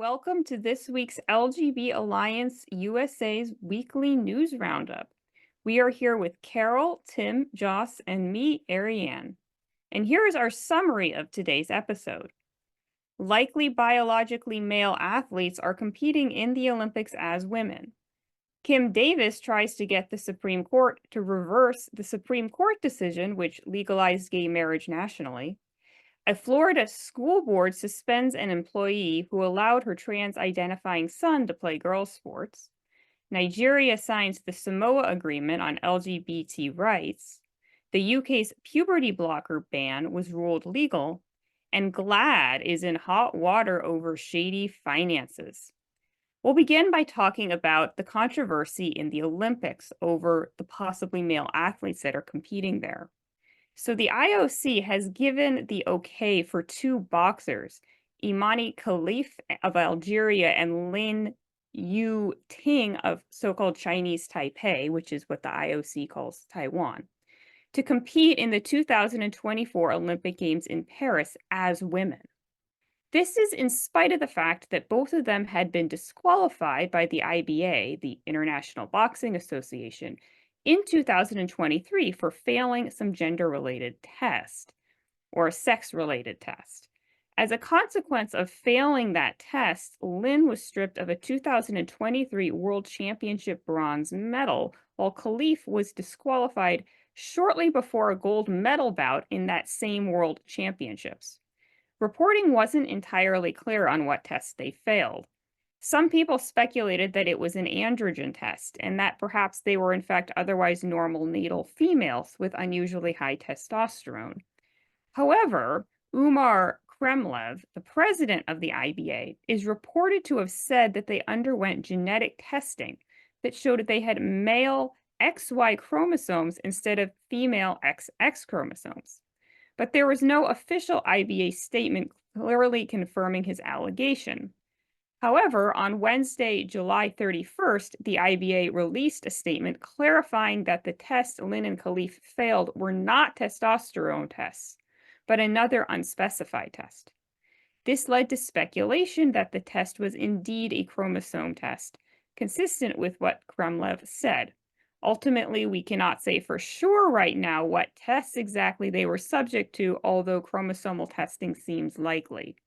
Welcome to this week's LGB Alliance USA's weekly news roundup. We are here with Carol, Tim, Joss, and me, Ariane. And here is our summary of today's episode. Likely biologically male athletes are competing in the Olympics as women. Kim Davis tries to get the Supreme Court to reverse the Supreme Court decision which legalized gay marriage nationally. A Florida school board suspends an employee who allowed her trans-identifying son to play girls' sports. Nigeria signs the Samoa Agreement on LGBT rights. The UK's puberty blocker ban was ruled legal. And GLAAD is in hot water over shady finances. We'll begin by talking about the controversy in the Olympics over the possibly male athletes that are competing there. So the IOC has given the okay for two boxers, Imani Khalif of Algeria and Lin Yu Ting of so-called Chinese Taipei, which is what the IOC calls Taiwan, to compete in the 2024 Olympic Games in Paris as women. This is in spite of the fact that both of them had been disqualified by the IBA, the International Boxing Association, in 2023 for failing some gender-related test or a sex-related test. As a consequence of failing that test, Lin was stripped of a 2023 World Championship bronze medal, while Khalif was disqualified shortly before a gold medal bout in that same World Championships. Reporting wasn't entirely clear on what tests they failed. Some people speculated that it was an androgen test and that perhaps they were in fact otherwise normal natal females with unusually high testosterone. However, Umar Kremlev, the president of the IBA, is reported to have said that they underwent genetic testing that showed that they had male XY chromosomes instead of female XX chromosomes. But there was no official IBA statement clearly confirming his allegation. However, on Wednesday, July 31st, the IBA released a statement clarifying that the tests Lin and Khalif failed were not testosterone tests, but another unspecified test. This led to speculation that the test was indeed a chromosome test, consistent with what Kremlev said. Ultimately, we cannot say for sure right now what tests exactly they were subject to, although chromosomal testing seems likely.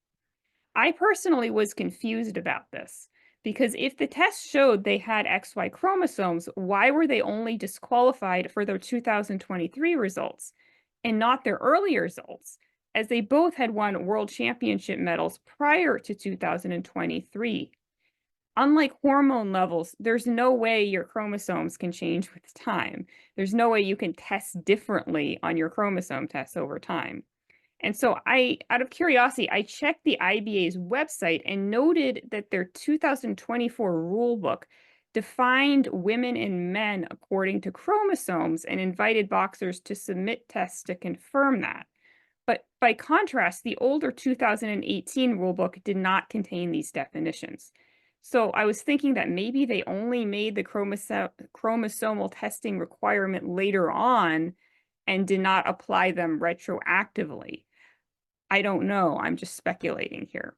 I personally was confused about this, because if the test showed they had XY chromosomes, why were they only disqualified for their 2023 results and not their earlier results, as they both had won world championship medals prior to 2023? Unlike hormone levels, there's no way your chromosomes can change with time. There's no way you can test differently on your chromosome tests over time. And so out of curiosity, I checked the IBA's website and noted that their 2024 rulebook defined women and men according to chromosomes and invited boxers to submit tests to confirm that. But by contrast, the older 2018 rulebook did not contain these definitions. So I was thinking that maybe they only made the chromosomal testing requirement later on and did not apply them retroactively. I don't know. I'm just speculating here.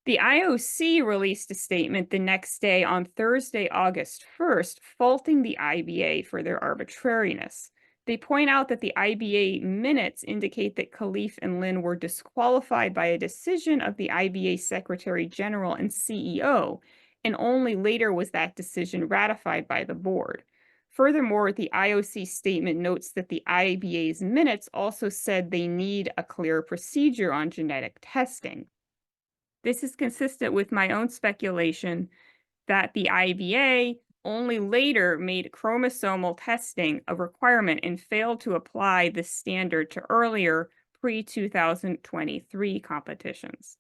The IOC released a statement the next day on Thursday, August 1st, faulting the IBA for their arbitrariness. They point out that the IBA minutes indicate that Khalif and Lin were disqualified by a decision of the IBA Secretary General and CEO, and only later was that decision ratified by the board. Furthermore, the IOC statement notes that the IBA's minutes also said they need a clear procedure on genetic testing. This is consistent with my own speculation that the IBA only later made chromosomal testing a requirement and failed to apply this standard to earlier pre-2023 competitions.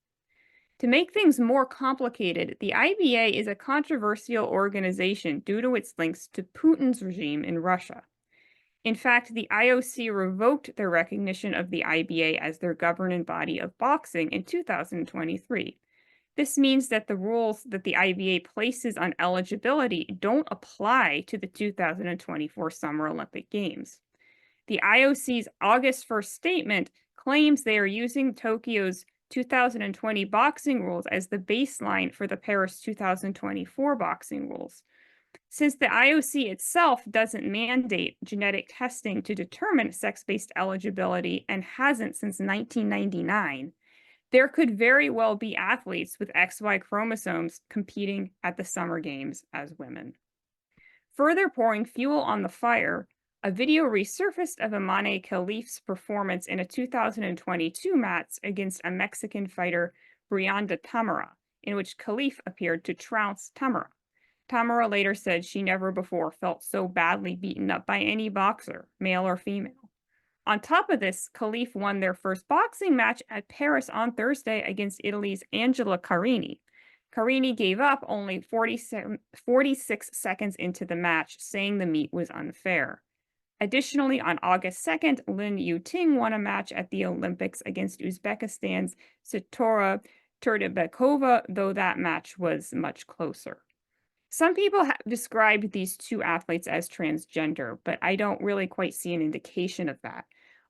To make things more complicated, the IBA is a controversial organization due to its links to Putin's regime in Russia. In fact, the IOC revoked their recognition of the IBA as their governing body of boxing in 2023. This means that the rules that the IBA places on eligibility don't apply to the 2024 Summer Olympic Games. The IOC's August 1st statement claims they are using Tokyo's 2020 boxing rules as the baseline for the Paris 2024 boxing rules. Since the IOC itself doesn't mandate genetic testing to determine sex-based eligibility and hasn't since 1999, there could very well be athletes with XY chromosomes competing at the Summer Games as women. Further pouring fuel on the fire, a video resurfaced of Imane Khalif's performance in a 2022 match against a Mexican fighter, Brianda Tamara, in which Khalif appeared to trounce Tamara. Tamara later said she never before felt so badly beaten up by any boxer, male or female. On top of this, Khalif won their first boxing match at Paris on Thursday against Italy's Angela Carini. Carini gave up only 46 seconds into the match, saying the meet was unfair. Additionally, on August 2nd, Lin Yuting won a match at the Olympics against Uzbekistan's Sitora Turdibekova, though that match was much closer. Some people have described these two athletes as transgender, but I don't really quite see an indication of that.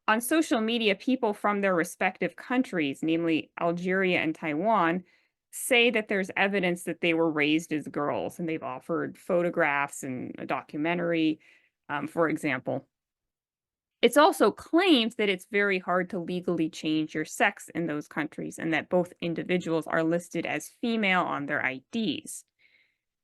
On social media, people from their respective countries, namely Algeria and Taiwan, say that there's evidence that they were raised as girls, and they've offered photographs and a documentary, for example. It's also claimed that it's very hard to legally change your sex in those countries, and that both individuals are listed as female on their IDs.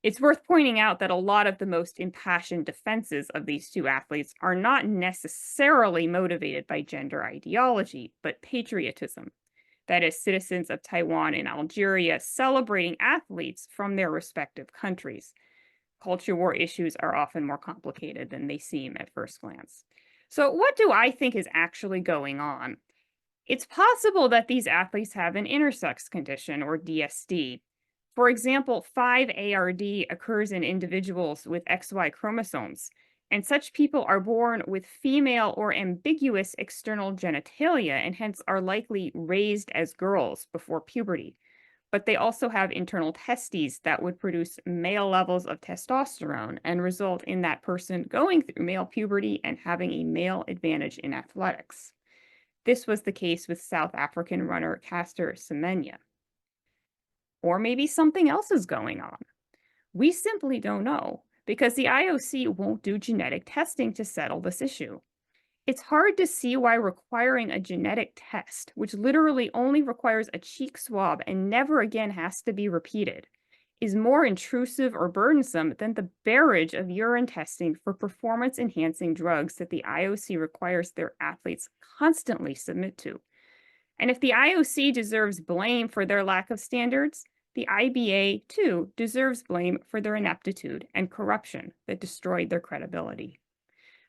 It's worth pointing out that a lot of the most impassioned defenses of these two athletes are not necessarily motivated by gender ideology, but patriotism. That is, citizens of Taiwan and Algeria celebrating athletes from their respective countries. Culture war issues are often more complicated than they seem at first glance. So what do I think is actually going on? It's possible that these athletes have an intersex condition, or DSD. For example, 5-ARD occurs in individuals with XY chromosomes, and such people are born with female or ambiguous external genitalia and hence are likely raised as girls before puberty. But they also have internal testes that would produce male levels of testosterone and result in that person going through male puberty and having a male advantage in athletics. This was the case with South African runner Caster Semenya. Or maybe something else is going on. We simply don't know because the IOC won't do genetic testing to settle this issue. It's hard to see why requiring a genetic test, which literally only requires a cheek swab and never again has to be repeated, is more intrusive or burdensome than the barrage of urine testing for performance-enhancing drugs that the IOC requires their athletes constantly submit to. And if the IOC deserves blame for their lack of standards, the IBA, too, deserves blame for their ineptitude and corruption that destroyed their credibility.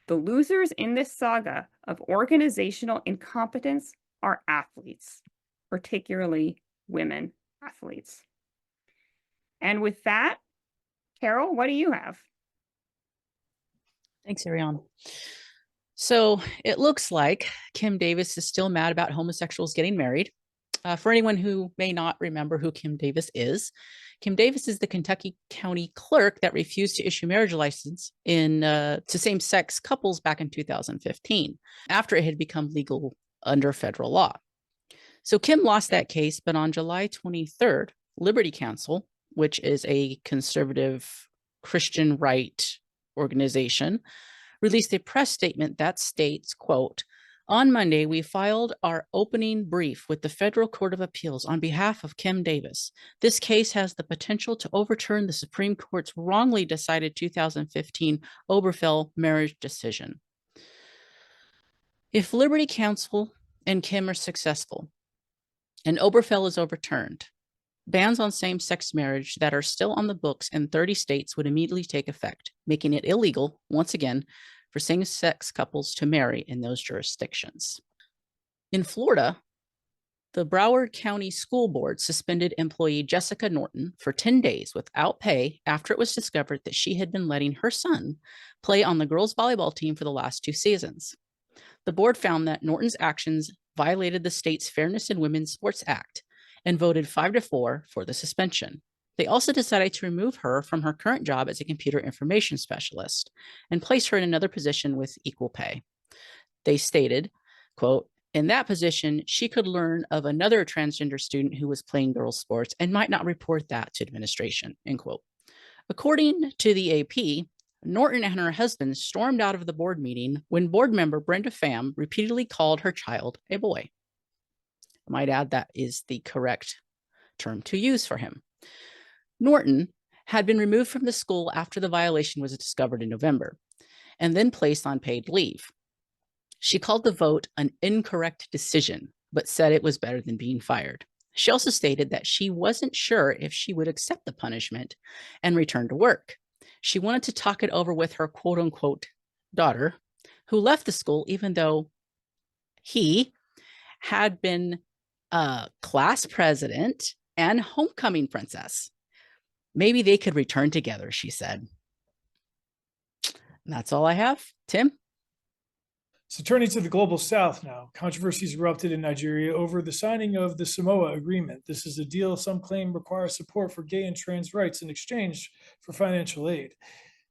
The losers in this saga of organizational incompetence are athletes, particularly women athletes. And with that, Carol, what do you have? Thanks, Ariane. So it looks like Kim Davis is still mad about homosexuals getting married. For anyone who may not remember who Kim Davis is the Kentucky County clerk that refused to issue marriage license to same-sex couples back in 2015, after it had become legal under federal law. So Kim lost that case, but on July 23rd, Liberty Counsel, which is a conservative Christian right organization, released a press statement that states, quote, "On Monday, we filed our opening brief with the Federal Court of Appeals on behalf of Kim Davis. This case has the potential to overturn the Supreme Court's wrongly decided 2015 Obergefell marriage decision. If Liberty Counsel and Kim are successful and Obergefell is overturned, bans on same-sex marriage that are still on the books in 30 states would immediately take effect, making it illegal, once again, for same-sex couples to marry in those jurisdictions." In Florida, the Broward County School Board suspended employee Jessica Norton for 10 days without pay after it was discovered that she had been letting her son play on the girls' volleyball team for the last 2 seasons. The board found that Norton's actions violated the state's Fairness in Women's Sports Act and voted 5-4 for the suspension. They also decided to remove her from her current job as a computer information specialist and place her in another position with equal pay. They stated, quote, In that position, she could learn of another transgender student who was playing girls' sports and might not report that to administration, end quote. According to the AP, Norton and her husband stormed out of the board meeting when board member Brenda Pham repeatedly called her child a boy. I might add that is the correct term to use for him. Norton had been removed from the school after the violation was discovered in November and then placed on paid leave. She called the vote an incorrect decision, but said it was better than being fired. She also stated that she wasn't sure if she would accept the punishment and return to work. She wanted to talk it over with her quote unquote daughter, who left the school even though he had been a class president and homecoming princess. Maybe they could return together, she said. And that's all I have. Tim? So turning to the global south now, controversies erupted in Nigeria over the signing of the Samoa Agreement. This is a deal some claim requires support for gay and trans rights in exchange for financial aid.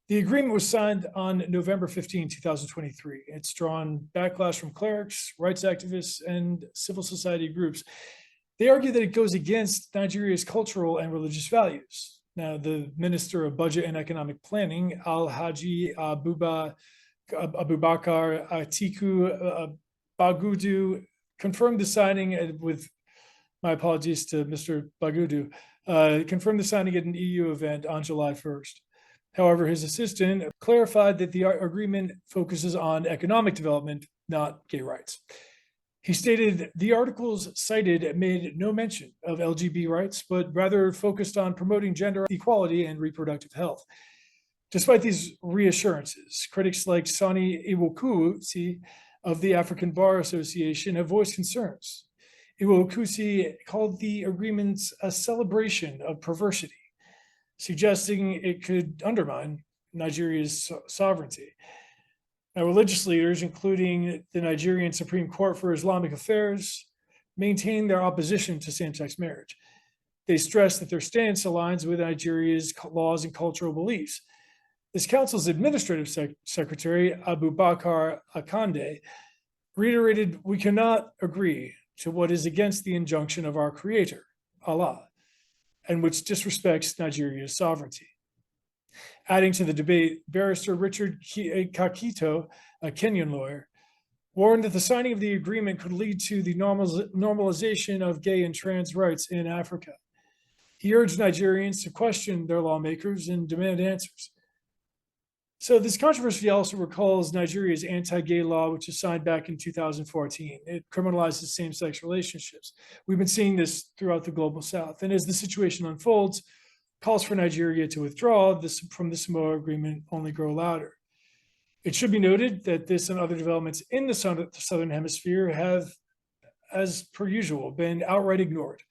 The agreement was signed on November 15, 2023. It's drawn backlash from clerics, rights activists, and civil society groups. They argue that it goes against Nigeria's cultural and religious values. Now, the Minister of Budget and Economic Planning, Alhaji Abubakar Atiku Bagudu, confirmed the signing with, my apologies to Mr. Bagudu, confirmed the signing at an EU event on July 1st. However, his assistant clarified that the agreement focuses on economic development, not gay rights. He stated the articles cited made no mention of LGBT rights, but rather focused on promoting gender equality and reproductive health. Despite these reassurances, critics like Sani Iwokusi of the African Bar Association have voiced concerns. Iwokusi called the agreements a celebration of perversity, suggesting it could undermine Nigeria's sovereignty. Now, religious leaders, including the Nigerian Supreme Court for Islamic Affairs, maintain their opposition to same-sex marriage. They stress that their stance aligns with Nigeria's laws and cultural beliefs. This council's administrative secretary, Abubakar Akande, reiterated, "We cannot agree to what is against the injunction of our creator, Allah, and which disrespects Nigeria's sovereignty." Adding to the debate, barrister Richard Kakito, a Kenyan lawyer, warned that the signing of the agreement could lead to the normalization of gay and trans rights in Africa. He urged Nigerians to question their lawmakers and demand answers. So this controversy also recalls Nigeria's anti-gay law, which was signed back in 2014. It criminalizes same-sex relationships. We've been seeing this throughout the global south. And as the situation unfolds, calls for Nigeria to withdraw from the Samoa Agreement only grow louder. It should be noted that this and other developments in the Southern Hemisphere have, as per usual, been outright ignored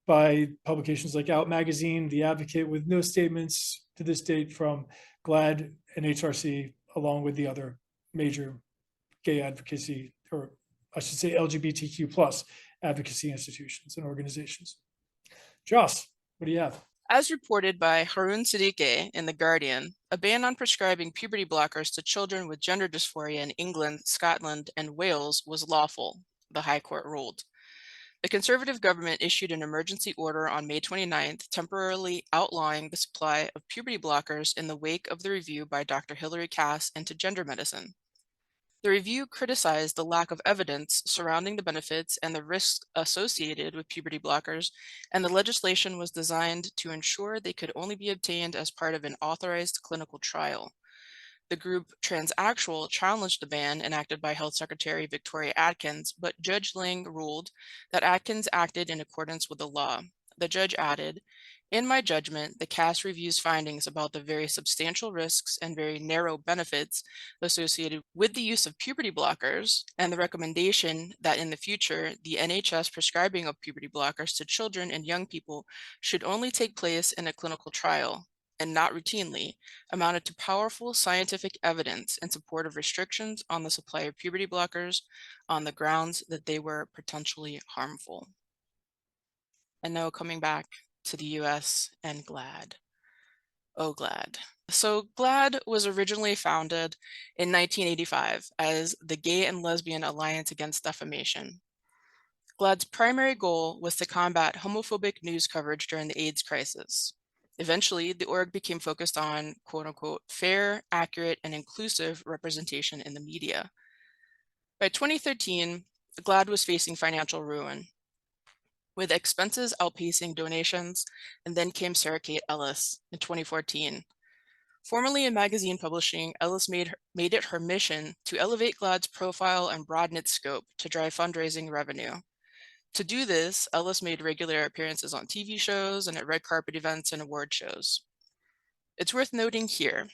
by publications like Out Magazine, The Advocate, with no statements to this date from GLAAD and HRC, along with the other major gay advocacy, or I should say LGBTQ plus advocacy institutions and organizations. Joss, what do you have? As reported by Harun Siddiqui in The Guardian, a ban on prescribing puberty blockers to children with gender dysphoria in England, Scotland, and Wales was lawful, the High Court ruled. The Conservative government issued an emergency order on May 29th, temporarily outlawing the supply of puberty blockers in the wake of the review by Dr. Hilary Cass into gender medicine. The review criticized the lack of evidence surrounding the benefits and the risks associated with puberty blockers, and the legislation was designed to ensure they could only be obtained as part of an authorized clinical trial. The group Transactual challenged the ban enacted by Health Secretary Victoria Atkins, but Judge Ling ruled that Atkins acted in accordance with the law. The judge added, "In my judgment, the Cass review's findings about the very substantial risks and very narrow benefits associated with the use of puberty blockers and the recommendation that in the future, the NHS prescribing of puberty blockers to children and young people should only take place in a clinical trial and not routinely, amounted to powerful scientific evidence in support of restrictions on the supply of puberty blockers on the grounds that they were potentially harmful." And now coming back to the US and GLAAD. Oh, GLAAD. So GLAAD was originally founded in 1985 as the Gay and Lesbian Alliance Against Defamation. GLAAD's primary goal was to combat homophobic news coverage during the AIDS crisis. Eventually, the org became focused on quote-unquote fair, accurate, and inclusive representation in the media. By 2013, GLAAD was facing financial ruin, with expenses outpacing donations, and then came Sarah Kate Ellis in 2014. Formerly in magazine publishing, Ellis made it her mission to elevate GLAAD's profile and broaden its scope to drive fundraising revenue. To do this, Ellis made regular appearances on TV shows and at red carpet events and award shows. It's worth noting here,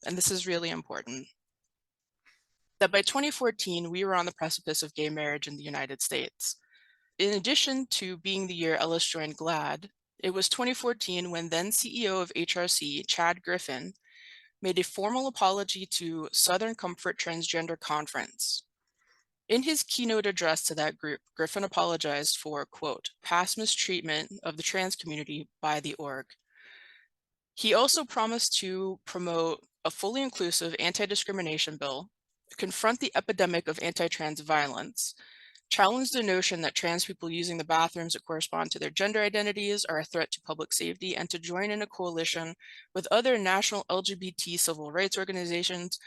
and this is really important, that by 2014, we were on the precipice of gay marriage in the United States. In addition to being the year Ellis joined GLAAD, it was 2014 when then CEO of HRC, Chad Griffin, made a formal apology to Southern Comfort Transgender Conference. In his keynote address to that group, Griffin apologized for, quote, past mistreatment of the trans community by the org. He also promised to promote a fully inclusive anti-discrimination bill, confront the epidemic of anti-trans violence, challenge the notion that trans people using the bathrooms that correspond to their gender identities are a threat to public safety, and to join in a coalition with other national LGBT civil rights organizations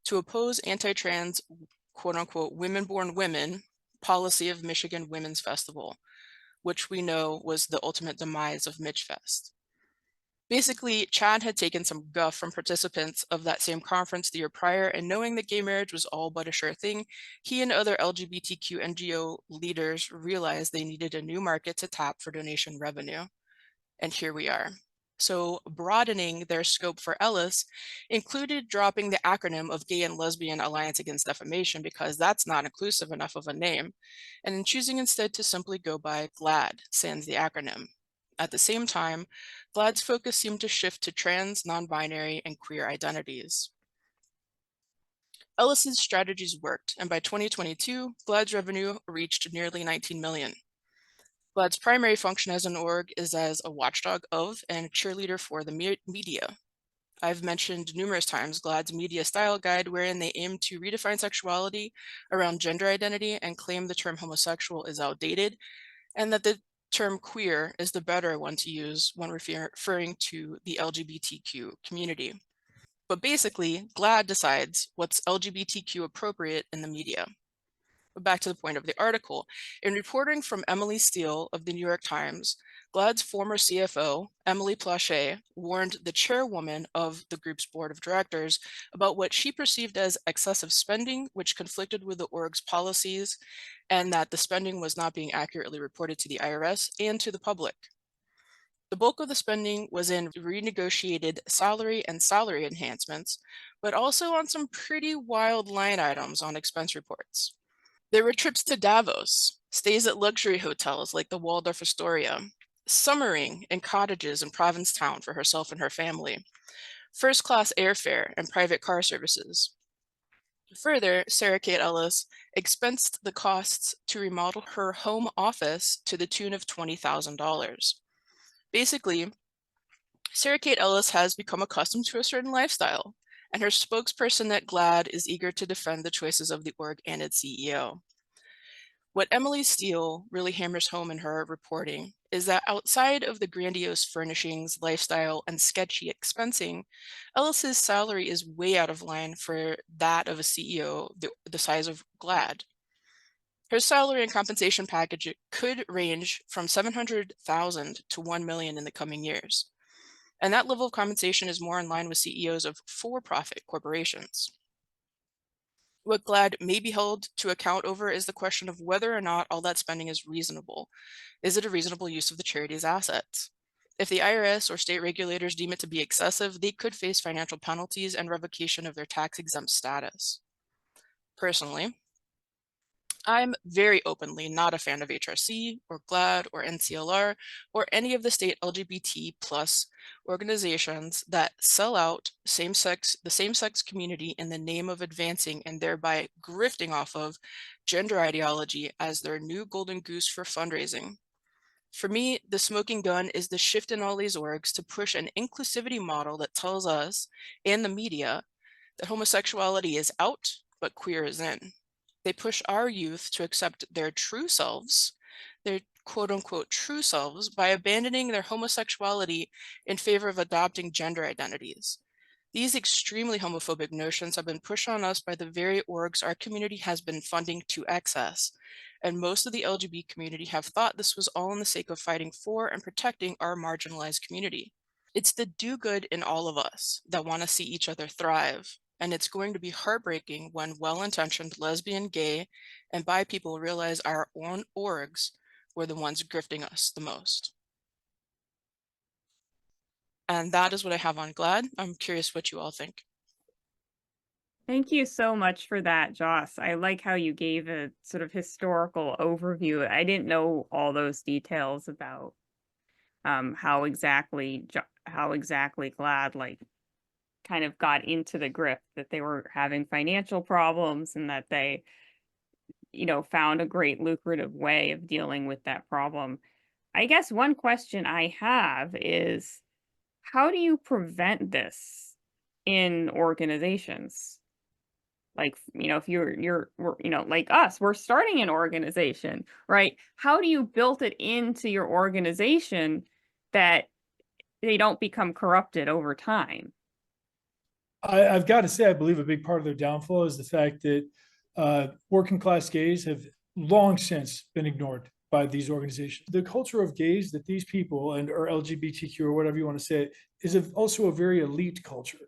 to oppose anti-trans quote-unquote women-born women policy of Michigan Women's Festival, which we know was the ultimate demise of Mitchfest. Basically, Chad had taken some guff from participants of that same conference the year prior, and knowing that gay marriage was all but a sure thing, he and other LGBTQ NGO leaders realized they needed a new market to tap for donation revenue. And here we are. So broadening their scope for Ellis included dropping the acronym of Gay and Lesbian Alliance Against Defamation, because that's not inclusive enough of a name, and choosing instead to simply go by GLAAD, sans the acronym. At the same time, GLAAD's focus seemed to shift to trans, non-binary, and queer identities. Ellis's strategies worked, and by 2022, GLAAD's revenue reached nearly 19 million. GLAAD's primary function as an org is as a watchdog of and cheerleader for the media. I've mentioned numerous times GLAAD's media style guide, wherein they aim to redefine sexuality around gender identity and claim the term homosexual is outdated, and that the term queer is the better one to use when referring to the LGBTQ community. But basically, GLAAD decides what's LGBTQ appropriate in the media. But back to the point of the article, in reporting from Emily Steele of the New York Times, GLAAD's former CFO, Emily Plauché, warned the chairwoman of the group's board of directors about what she perceived as excessive spending, which conflicted with the org's policies, and that the spending was not being accurately reported to the IRS and to the public. The bulk of the spending was in renegotiated salary and salary enhancements, but also on some pretty wild line items on expense reports. There were trips to Davos, stays at luxury hotels like the Waldorf Astoria, summering in cottages in Provincetown for herself and her family, first-class airfare and private car services. Further, Sarah Kate Ellis expensed the costs to remodel her home office to the tune of $20,000. Basically, Sarah Kate Ellis has become accustomed to a certain lifestyle, and her spokesperson at GLAAD is eager to defend the choices of the org and its CEO. What Emily Steele really hammers home in her reporting is that outside of the grandiose furnishings, lifestyle, and sketchy expensing, Ellis's salary is way out of line for that of a CEO the size of GLAAD. Her salary and compensation package could range from $700,000 to $1 million in the coming years. And that level of compensation is more in line with CEOs of for-profit corporations. What GLAAD may be held to account over is the question of whether or not all that spending is reasonable. Is it a reasonable use of the charity's assets? If the IRS or state regulators deem it to be excessive, they could face financial penalties and revocation of their tax-exempt status. Personally, I'm very openly not a fan of HRC or GLAAD or NCLR or any of the state LGBT plus organizations that sell out the same-sex community in the name of advancing and thereby grifting off of gender ideology as their new golden goose for fundraising. For me, the smoking gun is the shift in all these orgs to push an inclusivity model that tells us and the media that homosexuality is out, but queer is in. They push our youth to accept their true selves, their quote unquote true selves, by abandoning their homosexuality in favor of adopting gender identities. These extremely homophobic notions have been pushed on us by the very orgs our community has been funding to excess, and most of the LGBT community have thought this was all in the sake of fighting for and protecting our marginalized community. It's the do-good in all of us that want to see each other thrive, and it's going to be heartbreaking when well-intentioned lesbian, gay, and bi people realize our own orgs were the ones grifting us the most. And that is what I have on GLAAD. I'm curious what you all think. Thank you so much for that, Joss. I like how you gave a sort of historical overview. I didn't know all those details about how exactly GLAAD like kind of got into the grift, that they were having financial problems and that they, you know, found a great lucrative way of dealing with that problem. I guess one question I have is, how do you prevent this in organizations? Like, you know, if we're, you know, like us, we're starting an organization, right? How do you build it into your organization that they don't become corrupted over time? I've got to say, I believe a big part of their downfall is the fact that working class gays have long since been ignored by these organizations. The culture of gays that these people and or LGBTQ or whatever you want to say is also a very elite culture.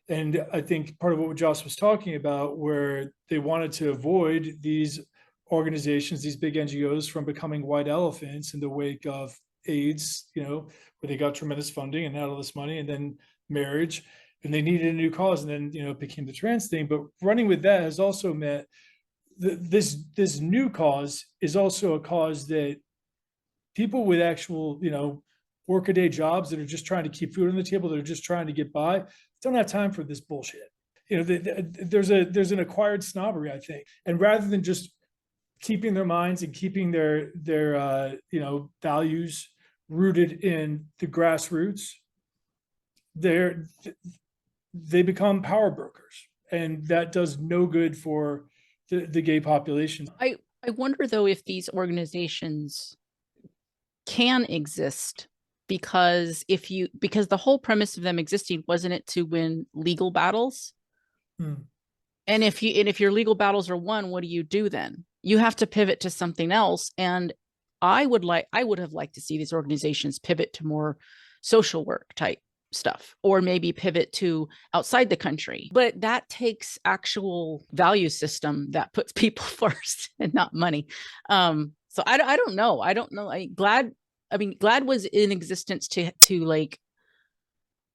And I think part of what Joss was talking about, where they wanted to avoid these organizations, these big NGOs, from becoming white elephants in the wake of AIDS, you know, where they got tremendous funding and all this money, and then marriage, and they needed a new cause, and then, you know, it became the trans thing. But running with that has also meant this new cause is also a cause that people with actual, you know, workaday jobs that are just trying to keep food on the table, that are just trying to get by, don't have time for this bullshit. You know, there's an acquired snobbery, I think, and rather than just keeping their minds and keeping their you know, values rooted in the grassroots, they become power brokers, and that does no good for the gay population. I wonder though if these organizations can exist, because because the whole premise of them existing, wasn't it to win legal battles? And if your legal battles are won, what do you do then? You have to pivot to something else. And I would have liked to see these organizations pivot to more social work type stuff, or maybe pivot to outside the country. But that takes actual value system that puts people first and not money. So I don't know. GLAAD was in existence to like,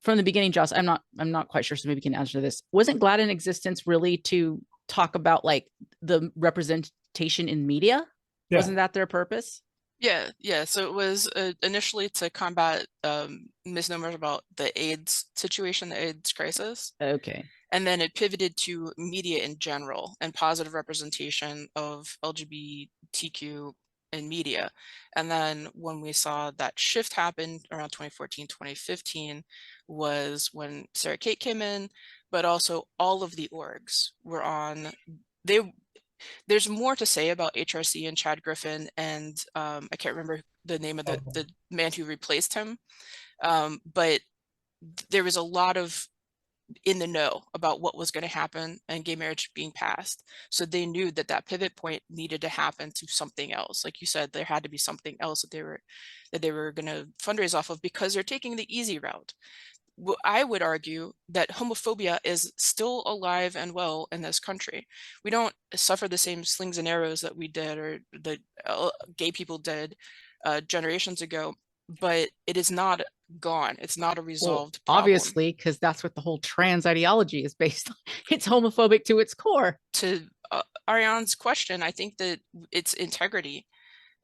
from the beginning. Joss, I'm not quite sure, so maybe you can answer this. Wasn't GLAAD in existence really to talk about like the representation in media? Yeah. Wasn't that their purpose? Yeah. So it was initially to combat misnomers about the AIDS situation, the AIDS crisis. Okay. And then it pivoted to media in general and positive representation of LGBTQ in media. And then when we saw that shift happen around 2014, 2015 was when Sarah Kate came in, but also all of the orgs were on. There's more to say about HRC and Chad Griffin, and I can't remember the name of the man who replaced him, but there was a lot of in the know about what was going to happen and gay marriage being passed. So they knew that that pivot point needed to happen to something else. Like you said, there had to be something else that they were going to fundraise off of, because they're taking the easy route. I would argue that homophobia is still alive and well in this country. We don't suffer the same slings and arrows that we did, or the gay people did generations ago, but it is not gone. It's not a resolved problem. Obviously, because that's what the whole trans ideology is based on. It's homophobic to its core. To Ariane's question, I think that it's integrity,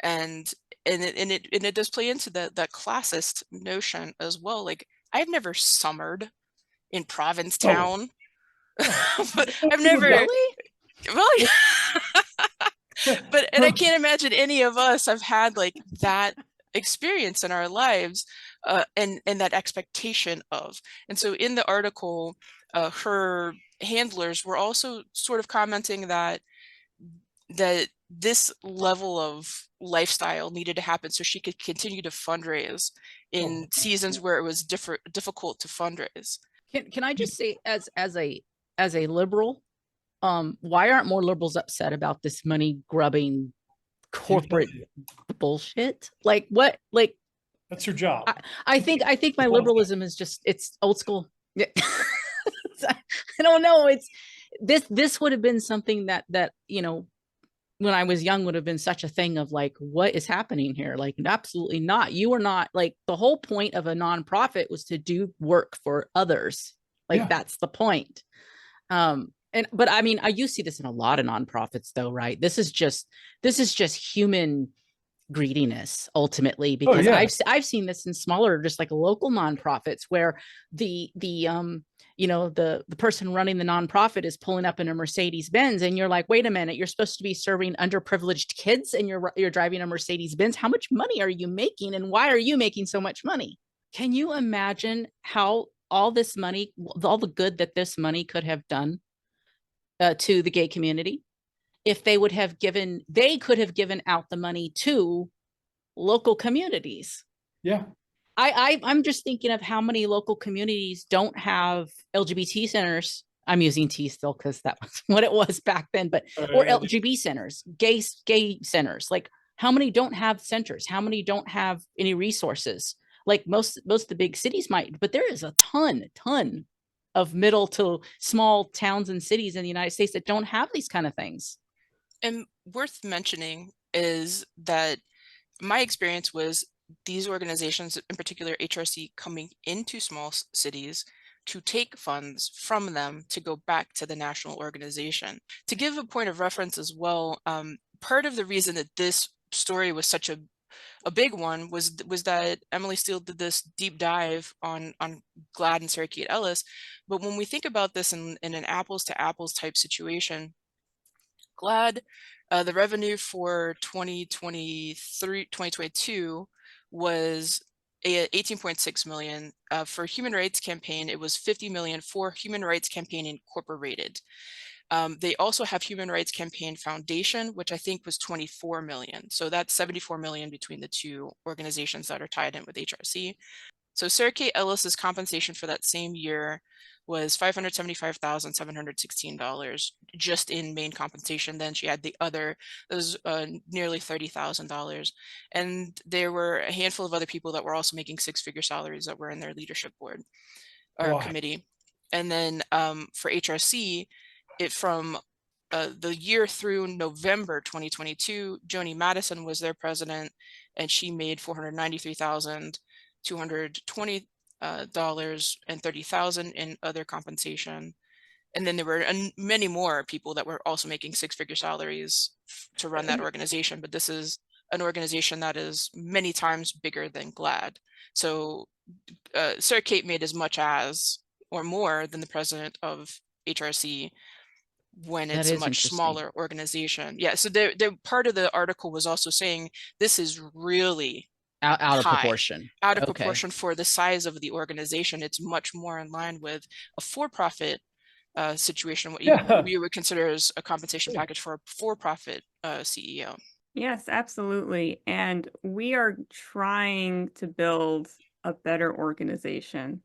and it does play into that classist notion as well. Like, I've never summered in Provincetown. Oh. But I've never really. But and I can't imagine any of us have had like that experience in our lives, and that expectation of. And so in the article, her handlers were also sort of commenting that this level of lifestyle needed to happen so she could continue to fundraise in seasons where it was difficult to fundraise. Can I just say, as a liberal, why aren't more liberals upset about this money grubbing corporate bullshit? Like what? Like That's your job. I think my liberalism is just, it's old school. I don't know. It's this would have been something that you know, when I was young would have been such a thing of like, what is happening here? Like, absolutely not. You are not, like, the whole point of a nonprofit was to do work for others. Like, that's the point. But I mean, you see this in a lot of nonprofits though, right? This is just human greediness ultimately, because I've seen this in smaller, just like local nonprofits where the you know, the person running the nonprofit is pulling up in a Mercedes Benz, and you're like, wait a minute, you're supposed to be serving underprivileged kids and you're driving a Mercedes Benz. How much money are you making, and why are you making so much money? Can you imagine how all this money, all the good that this money could have done to the gay community? If they would have given, they could have given out the money to local communities. Yeah. I'm just thinking of how many local communities don't have LGBT centers. I'm using T still because that was what it was back then, but or LGB centers, gay centers. Like, how many don't have centers? How many don't have any resources? Like most of the big cities might, but there is a ton of middle to small towns and cities in the United States that don't have these kind of things. And worth mentioning is that my experience was these organizations, in particular HRC, coming into small cities to take funds from them to go back to the national organization. To give a point of reference as well, part of the reason that this story was such a big one was that Emily Steele did this deep dive on GLAAD and Sarah Kate Ellis. But when we think about this in an apples to apples type situation, GLAAD, the revenue for 2022 was 18.6 million. For Human Rights Campaign, it was 50 million for Human Rights Campaign Incorporated. They also have Human Rights Campaign Foundation, which I think was 24 million. So that's 74 million between the two organizations that are tied in with HRC. So Sarah Kate Ellis's compensation for that same year was $575,716 just in main compensation. Then she had the other, those nearly $30,000. And there were a handful of other people that were also making six-figure salaries that were in their leadership board or committee. And then for HRC, from the year through November 2022, Joni Madison was their president, and she made $493,220 and $30,000 in other compensation. And then there were many more people that were also making six-figure salaries to run that organization. But this is an organization that is many times bigger than GLAAD. So Sarah Kate made as much as or more than the president of HRC when it's a much smaller organization. Yeah, so part of the article was also saying this is really out of proportion. Out of proportion for the size of the organization. It's much more in line with a for-profit situation, what you would consider as a compensation package for a for-profit CEO. Yes, absolutely. And we are trying to build a better organization.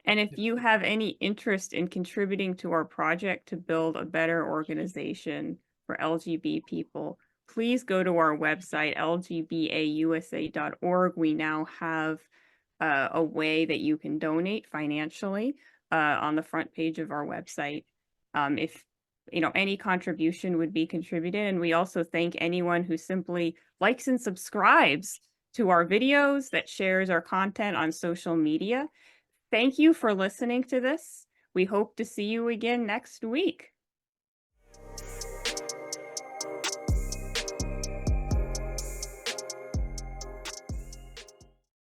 And if you have any interest in contributing to our project to build a better organization for LGB people, please go to our website, lgbausa.org. We now have a way that you can donate financially on the front page of our website. If any contribution would be contributed. And we also thank anyone who simply likes and subscribes to our videos, that shares our content on social media. Thank you for listening to this. We hope to see you again next week.